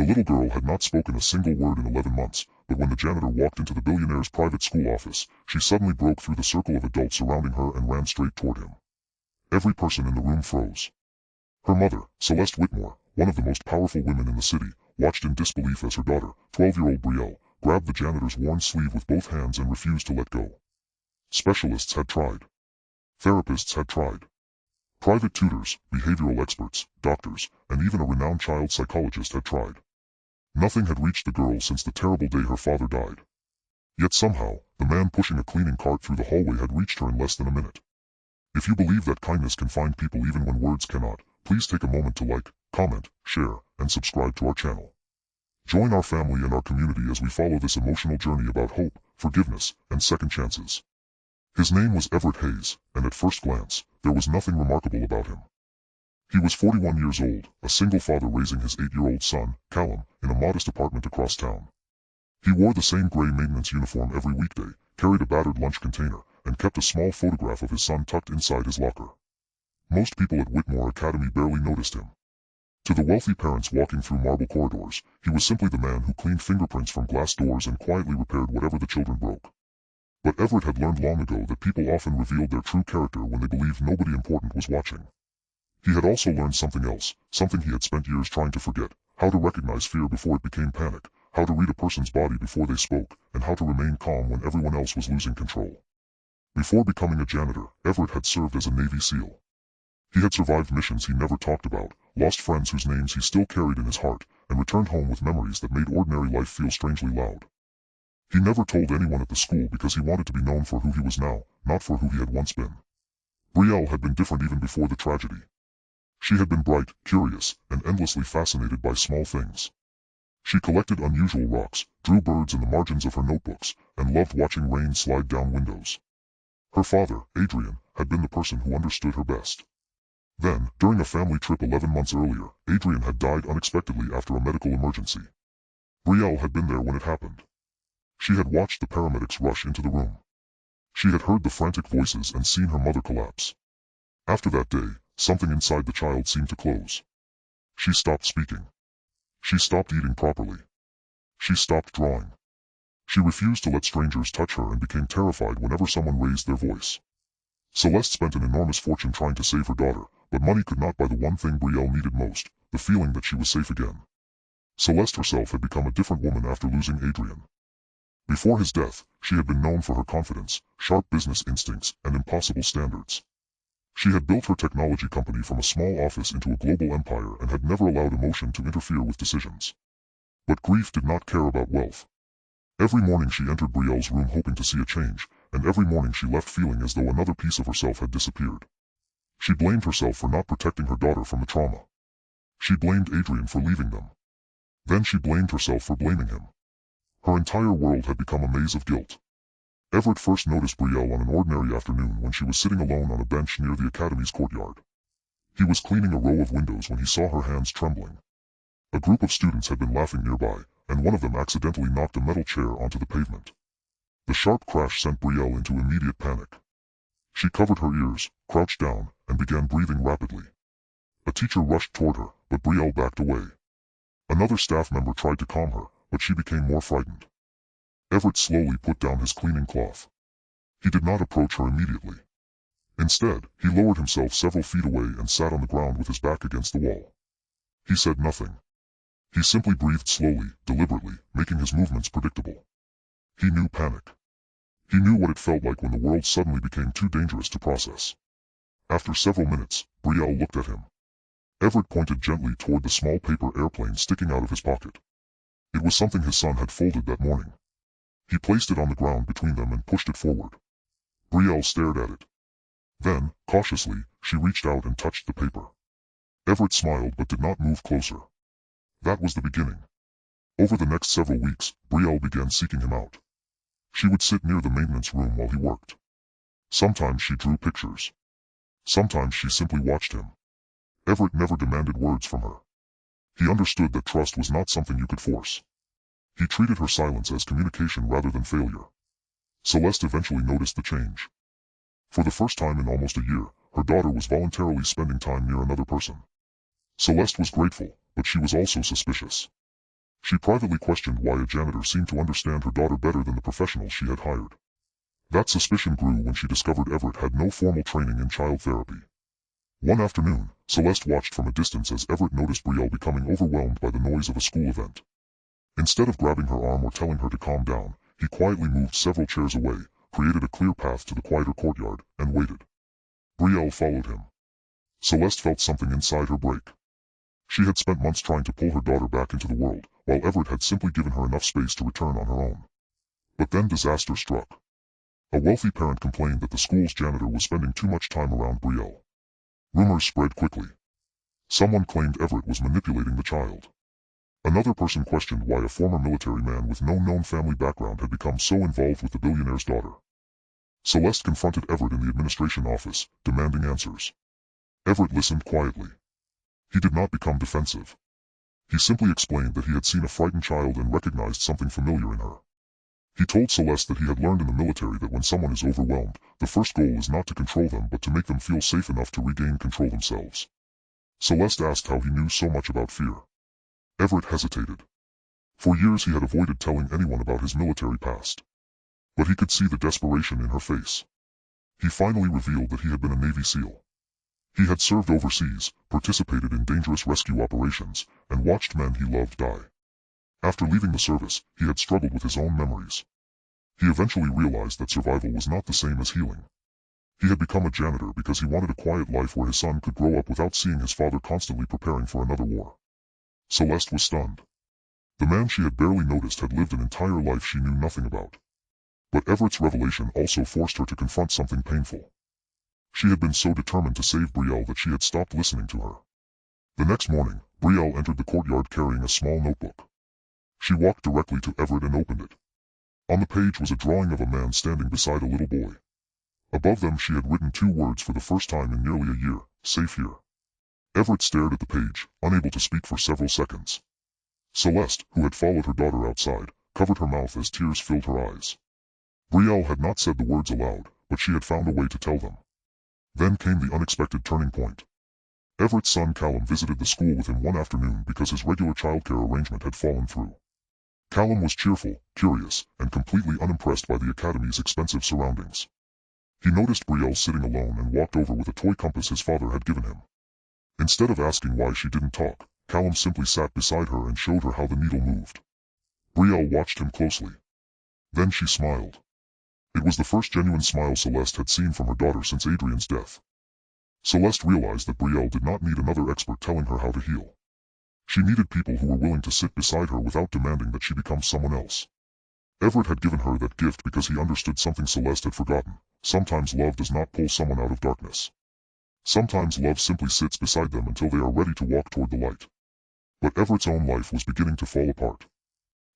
The little girl had not spoken a single word in 11 months, but when the janitor walked into the billionaire's private school office, she suddenly broke through the circle of adults surrounding her and ran straight toward him. Every person in the room froze. Her mother, Celeste Whitmore, one of the most powerful women in the city, watched in disbelief as her daughter, 12-year-old Brielle, grabbed the janitor's worn sleeve with both hands and refused to let go. Specialists had tried. Therapists had tried. Private tutors, behavioral experts, doctors, and even a renowned child psychologist had tried. Nothing had reached the girl since the terrible day her father died. Yet somehow, the man pushing a cleaning cart through the hallway had reached her in less than a minute. If you believe that kindness can find people even when words cannot, please take a moment to like, comment, share, and subscribe to our channel. Join our family and our community as we follow this emotional journey about hope, forgiveness, and second chances. His name was Everett Hayes, and at first glance, there was nothing remarkable about him. He was 41 years old, a single father raising his 8-year-old son, Callum, in a modest apartment across town. He wore the same gray maintenance uniform every weekday, carried a battered lunch container, and kept a small photograph of his son tucked inside his locker. Most people at Whitmore Academy barely noticed him. To the wealthy parents walking through marble corridors, he was simply the man who cleaned fingerprints from glass doors and quietly repaired whatever the children broke. But Everett had learned long ago that people often revealed their true character when they believed nobody important was watching. He had also learned something else, something he had spent years trying to forget: how to recognize fear before it became panic, how to read a person's body before they spoke, and how to remain calm when everyone else was losing control. Before becoming a janitor, Everett had served as a Navy SEAL. He had survived missions he never talked about, lost friends whose names he still carried in his heart, and returned home with memories that made ordinary life feel strangely loud. He never told anyone at the school because he wanted to be known for who he was now, not for who he had once been. Brielle had been different even before the tragedy. She had been bright, curious, and endlessly fascinated by small things. She collected unusual rocks, drew birds in the margins of her notebooks, and loved watching rain slide down windows. Her father, Adrian, had been the person who understood her best. Then, during a family trip 11 months earlier, Adrian had died unexpectedly after a medical emergency. Brielle had been there when it happened. She had watched the paramedics rush into the room. She had heard the frantic voices and seen her mother collapse. After that day, something inside the child seemed to close. She stopped speaking. She stopped eating properly. She stopped drawing. She refused to let strangers touch her and became terrified whenever someone raised their voice. Celeste spent an enormous fortune trying to save her daughter, but money could not buy the one thing Brielle needed most: the feeling that she was safe again. Celeste herself had become a different woman after losing Adrian. Before his death, she had been known for her confidence, sharp business instincts, and impossible standards. She had built her technology company from a small office into a global empire and had never allowed emotion to interfere with decisions. But grief did not care about wealth. Every morning she entered Brielle's room hoping to see a change, and every morning she left feeling as though another piece of herself had disappeared. She blamed herself for not protecting her daughter from the trauma. She blamed Adrian for leaving them. Then she blamed herself for blaming him. Her entire world had become a maze of guilt. Everett first noticed Brielle on an ordinary afternoon when she was sitting alone on a bench near the academy's courtyard. He was cleaning a row of windows when he saw her hands trembling. A group of students had been laughing nearby, and one of them accidentally knocked a metal chair onto the pavement. The sharp crash sent Brielle into immediate panic. She covered her ears, crouched down, and began breathing rapidly. A teacher rushed toward her, but Brielle backed away. Another staff member tried to calm her, but she became more frightened. Everett slowly put down his cleaning cloth. He did not approach her immediately. Instead, he lowered himself several feet away and sat on the ground with his back against the wall. He said nothing. He simply breathed slowly, deliberately, making his movements predictable. He knew panic. He knew what it felt like when the world suddenly became too dangerous to process. After several minutes, Brielle looked at him. Everett pointed gently toward the small paper airplane sticking out of his pocket. It was something his son had folded that morning. He placed it on the ground between them and pushed it forward. Brielle stared at it. Then, cautiously, she reached out and touched the paper. Everett smiled but did not move closer. That was the beginning. Over the next several weeks, Brielle began seeking him out. She would sit near the maintenance room while he worked. Sometimes she drew pictures. Sometimes she simply watched him. Everett never demanded words from her. He understood that trust was not something you could force. He treated her silence as communication rather than failure. Celeste eventually noticed the change. For the first time in almost a year, her daughter was voluntarily spending time near another person. Celeste was grateful, but she was also suspicious. She privately questioned why a janitor seemed to understand her daughter better than the professionals she had hired. That suspicion grew when she discovered Everett had no formal training in child therapy. One afternoon, Celeste watched from a distance as Everett noticed Brielle becoming overwhelmed by the noise of a school event. Instead of grabbing her arm or telling her to calm down, he quietly moved several chairs away, created a clear path to the quieter courtyard, and waited. Brielle followed him. Celeste felt something inside her break. She had spent months trying to pull her daughter back into the world, while Everett had simply given her enough space to return on her own. But then disaster struck. A wealthy parent complained that the school's janitor was spending too much time around Brielle. Rumors spread quickly. Someone claimed Everett was manipulating the child. Another person questioned why a former military man with no known family background had become so involved with the billionaire's daughter. Celeste confronted Everett in the administration office, demanding answers. Everett listened quietly. He did not become defensive. He simply explained that he had seen a frightened child and recognized something familiar in her. He told Celeste that he had learned in the military that when someone is overwhelmed, the first goal is not to control them but to make them feel safe enough to regain control themselves. Celeste asked how he knew so much about fear. Everett hesitated. For years he had avoided telling anyone about his military past. But he could see the desperation in her face. He finally revealed that he had been a Navy SEAL. He had served overseas, participated in dangerous rescue operations, and watched men he loved die. After leaving the service, he had struggled with his own memories. He eventually realized that survival was not the same as healing. He had become a janitor because he wanted a quiet life where his son could grow up without seeing his father constantly preparing for another war. Celeste was stunned. The man she had barely noticed had lived an entire life she knew nothing about. But Everett's revelation also forced her to confront something painful. She had been so determined to save Brielle that she had stopped listening to her. The next morning, Brielle entered the courtyard carrying a small notebook. She walked directly to Everett and opened it. On the page was a drawing of a man standing beside a little boy. Above them she had written 2 words for the first time in nearly a year: safe here. Everett stared at the page, unable to speak for several seconds. Celeste, who had followed her daughter outside, covered her mouth as tears filled her eyes. Brielle had not said the words aloud, but she had found a way to tell them. Then came the unexpected turning point. Everett's son Callum visited the school with him one afternoon because his regular childcare arrangement had fallen through. Callum was cheerful, curious, and completely unimpressed by the academy's expensive surroundings. He noticed Brielle sitting alone and walked over with a toy compass his father had given him. Instead of asking why she didn't talk, Callum simply sat beside her and showed her how the needle moved. Brielle watched him closely. Then she smiled. It was the first genuine smile Celeste had seen from her daughter since Adrian's death. Celeste realized that Brielle did not need another expert telling her how to heal. She needed people who were willing to sit beside her without demanding that she become someone else. Everett had given her that gift because he understood something Celeste had forgotten. Sometimes love does not pull someone out of darkness. Sometimes love simply sits beside them until they are ready to walk toward the light. But Everett's own life was beginning to fall apart.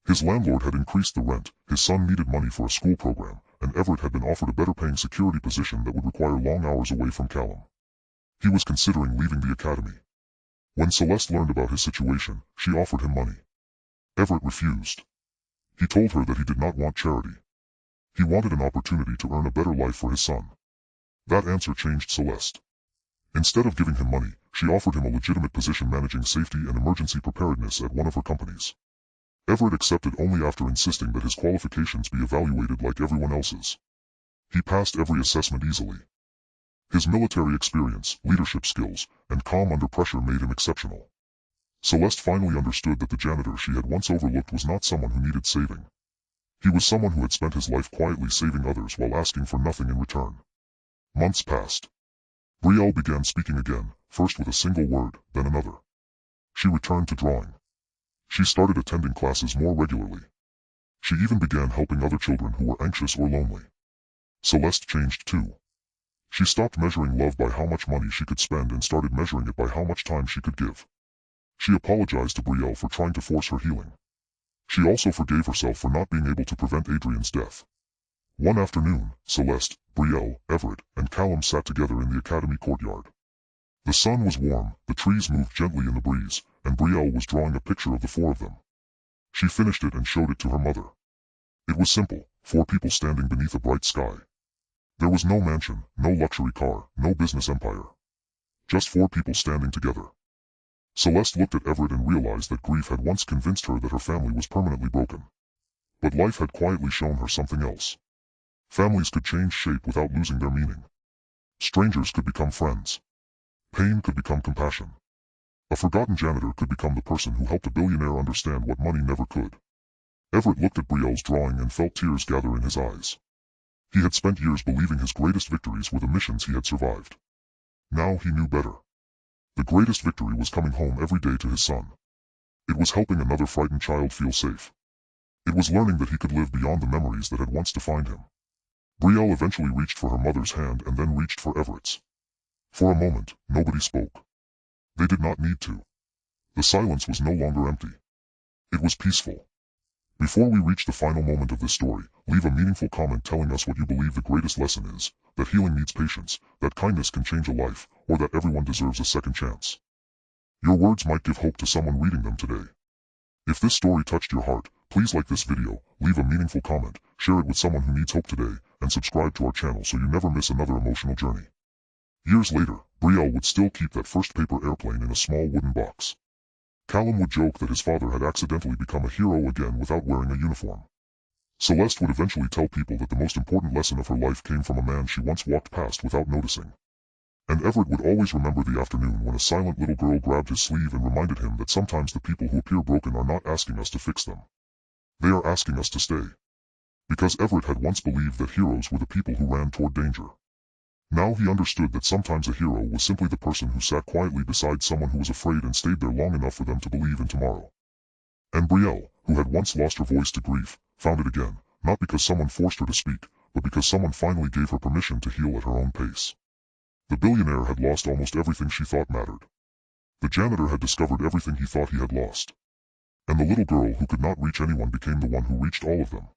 His landlord had increased the rent, his son needed money for a school program, and Everett had been offered a better-paying security position that would require long hours away from Callum. He was considering leaving the academy. When Celeste learned about his situation, she offered him money. Everett refused. He told her that he did not want charity. He wanted an opportunity to earn a better life for his son. That answer changed Celeste. Instead of giving him money, she offered him a legitimate position managing safety and emergency preparedness at one of her companies. Everett accepted only after insisting that his qualifications be evaluated like everyone else's. He passed every assessment easily. His military experience, leadership skills, and calm under pressure made him exceptional. Celeste finally understood that the janitor she had once overlooked was not someone who needed saving. He was someone who had spent his life quietly saving others while asking for nothing in return. Months passed. Brielle began speaking again, first with a single word, then another. She returned to drawing. She started attending classes more regularly. She even began helping other children who were anxious or lonely. Celeste changed too. She stopped measuring love by how much money she could spend and started measuring it by how much time she could give. She apologized to Brielle for trying to force her healing. She also forgave herself for not being able to prevent Adrian's death. One afternoon, Celeste, Brielle, Everett, and Callum sat together in the academy courtyard. The sun was warm, the trees moved gently in the breeze, and Brielle was drawing a picture of the 4 of them. She finished it and showed it to her mother. It was simple, 4 people standing beneath a bright sky. There was no mansion, no luxury car, no business empire. Just 4 people standing together. Celeste looked at Everett and realized that grief had once convinced her that her family was permanently broken. But life had quietly shown her something else. Families could change shape without losing their meaning. Strangers could become friends. Pain could become compassion. A forgotten janitor could become the person who helped a billionaire understand what money never could. Everett looked at Brielle's drawing and felt tears gather in his eyes. He had spent years believing his greatest victories were the missions he had survived. Now he knew better. The greatest victory was coming home every day to his son. It was helping another frightened child feel safe. It was learning that he could live beyond the memories that had once defined him. Brielle eventually reached for her mother's hand and then reached for Everett's. For a moment, nobody spoke. They did not need to. The silence was no longer empty. It was peaceful. Before we reach the final moment of this story, leave a meaningful comment telling us what you believe the greatest lesson is, that healing needs patience, that kindness can change a life, or that everyone deserves a second chance. Your words might give hope to someone reading them today. If this story touched your heart, please like this video, leave a meaningful comment, share it with someone who needs hope today, and subscribe to our channel so you never miss another emotional journey. Years later, Brielle would still keep that first paper airplane in a small wooden box. Callum would joke that his father had accidentally become a hero again without wearing a uniform. Celeste would eventually tell people that the most important lesson of her life came from a man she once walked past without noticing. And Everett would always remember the afternoon when a silent little girl grabbed his sleeve and reminded him that sometimes the people who appear broken are not asking us to fix them. They are asking us to stay. Because Everett had once believed that heroes were the people who ran toward danger. Now he understood that sometimes a hero was simply the person who sat quietly beside someone who was afraid and stayed there long enough for them to believe in tomorrow. And Brielle, who had once lost her voice to grief, found it again, not because someone forced her to speak, but because someone finally gave her permission to heal at her own pace. The billionaire had lost almost everything she thought mattered. The janitor had discovered everything he thought he had lost. And the little girl who could not reach anyone became the one who reached all of them.